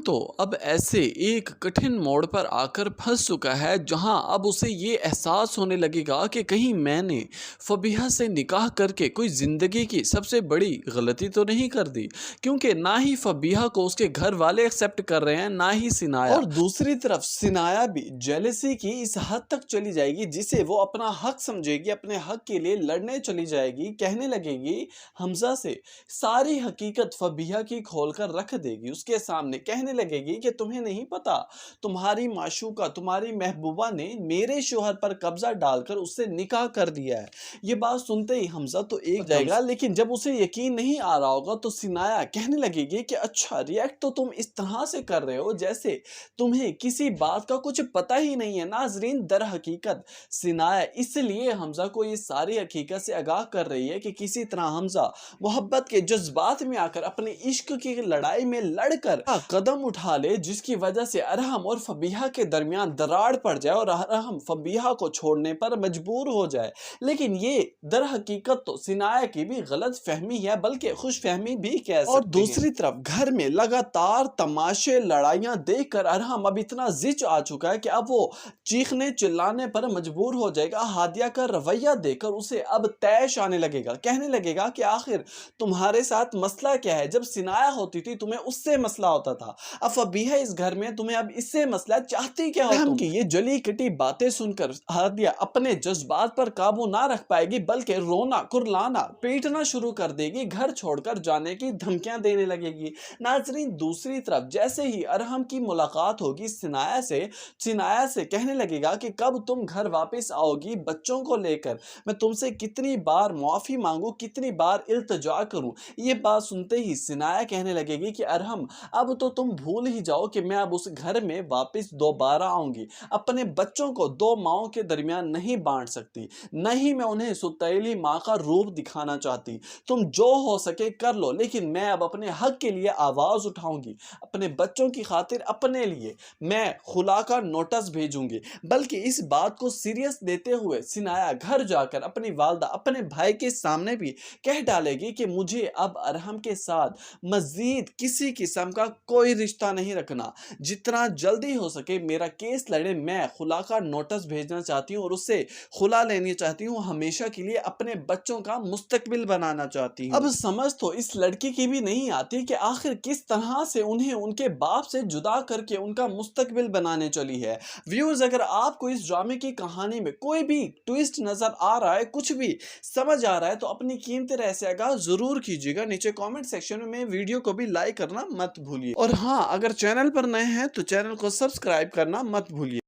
تو اب ایسے ایک کٹھن موڑ پر آ کر پھنس چکا ہے جہاں اب اسے یہ احساس ہونے لگے گا کہ کہیں میں نے فبیہہ سے نکاح کر کے کوئی زندگی کی سب سے بڑی غلطی تو نہیں کر دی، کیونکہ نہ ہی فبیہہ کو اس کے گھر والے ایکسیپٹ کر رہے ہیں نہ ہی سنایا، اور دوسری طرف سنایا بھی جیلسی کی اس حد تک چلی جائے گی جسے وہ اپنا حق سمجھے گی، اپنے حق کے لیے لڑنے چلی جائے گی، کہنے لگے گی حمزہ سے ساری حقیقت فبیہہ کی کھول کر رکھ دے گی اس کے سامنے، کہنے لگے گی کہ تمہیں نہیں پتا تمہاری معشوقہ تمہاری محبوبہ نے میرے شوہر پر قبضہ ڈال کر اس سے نکاح کر دیا ہے۔ یہ بات سنتے ہی حمزہ تو ایک جائے گا، لیکن جب اسے یقین نہیں آ رہا ہوگا تو سنایا کہنے لگے گی کہ اچھا ریئیکٹ تو تم اس طرح سے کر رہے ہو جیسے تمہیں کسی بات کا کچھ پتہ ہی نہیں ہے۔ ناظرین، در حقیقت سنایا اس لیے حمزہ کو یہ ساری حقیقت سے آگاہ کر رہی ہے کہ کسی طرح حمزہ محبت کے جذبات میں آ کر اپنے عشق کی لڑائی میں لڑ کر قدم اٹھا لے، جس کی وجہ سے ارحم اور فبیہہ کے درمیان دراڑ پڑ جائے اور ارحم فبیہہ کو چھوڑنے پر مجبور ہو جائے۔ لیکن یہ در حقیقت تو سنایا کی بھی غلط فہمی ہے، بلکہ خوش فہمی بھی کہہ سکتے ہیں۔ اور دوسری طرف گھر میں لگاتار تماشے لڑائیاں دیکھ کر ارحم اب اتنا زچ آ چکا ہے کہ اب وہ چیخنے چلانے پر مجبور ہو جائے گا۔ ہادیہ کا رویہ دیکھ کر اسے اب طیش آنے لگے گا، کہنے لگے گا کہ آخر تمہارے ساتھ مسئلہ کیا ہے؟ جب سنایا ہوتی تھی تمہیں اس سے مسئلہ ہوتا تھا، اب فبیہہ اس گھر میں تمہیں اب اس سے مسئلہ، چاہتی کیا ہو تم؟ کی یہ جلی کٹی باتیں سن کر ہادیہ اپنے جذبات پر قابو نہ رکھ پائے گی، بلکہ رونا کرلانا پیٹنا شروع کر دے گی، گھر چھوڑ کر جانے کی دھمکیاں دینے لگے گی۔ ناظرین، دوسری طرف جیسے ہی ارحم کی ملاقات ہوگی سنایا سے کہنے لگے گا کہ کب تم گھر واپس آؤ گی بچوں کو لے کر؟ میں تم سے کتنی بار معافی مانگوں، کتنی بار التجا کروں؟ یہ بات سنتے ہی سنایا کہنے لگے گی کہ ارحم، اب تو تم بھول ہی جاؤ کہ میں اب اس گھر میں واپس دوبارہ آؤں گی، اپنے بچوں کو دو ماؤں کے درمیان نہیں بانٹ سکتی، نہ ہی میں انہیں سوتیلی ماں کا روپ دکھانا چاہتی۔ تم جو ہو سکے کر لو، لیکن میں اب اپنے حق کے لیے آواز اٹھاؤں گی، اپنے بچوں کی خاطر اپنے لیے میں خلا کا نوٹس بھیجوں گی۔ بلکہ اس بات کو سیریس دیتے ہوئے سنایا گھر جا کر اپنی والدہ اپنے بھائی کے سامنے بھی کہہ ڈالے گی کہ مجھے اب ارحم کے ساتھ مزید کسی قسم کا کوئی رشتہ نہیں رکھنا، جتنا جلدی ہو سکے میرا کیس لڑے، میں خلا کا نوٹس بھیجنا چاہتی ہوں اور اس سے خلا لینی چاہتی ہوں، ہمیشہ کے لیے اپنے بچوں کا مستقبل بنانا چاہتی ہوں۔ اب سمجھ تو اس لڑکی کی بھی نہیں آتی کہ آخر کس طرح سے انہیں ان کے باپ سے جدا کر کے ان کا مستقبل بنانے چلی ہے۔ ویورز، اگر آپ کو اس ڈرامے کی کہانی میں کوئی بھی ٹویسٹ نظر آ رہا ہے، کچھ بھی سمجھ آ رہا ہے، تو اپنی قیمتی رائے سے آگاہ ضرور کیجیے گا۔ نیچے کامنٹ سیکشن میں ویڈیو کو بھی لائک کرنا مت بھولیے، اور ہاں، اگر چینل پر نئے ہیں تو چینل کو سبسکرائب کرنا مت بھولیے۔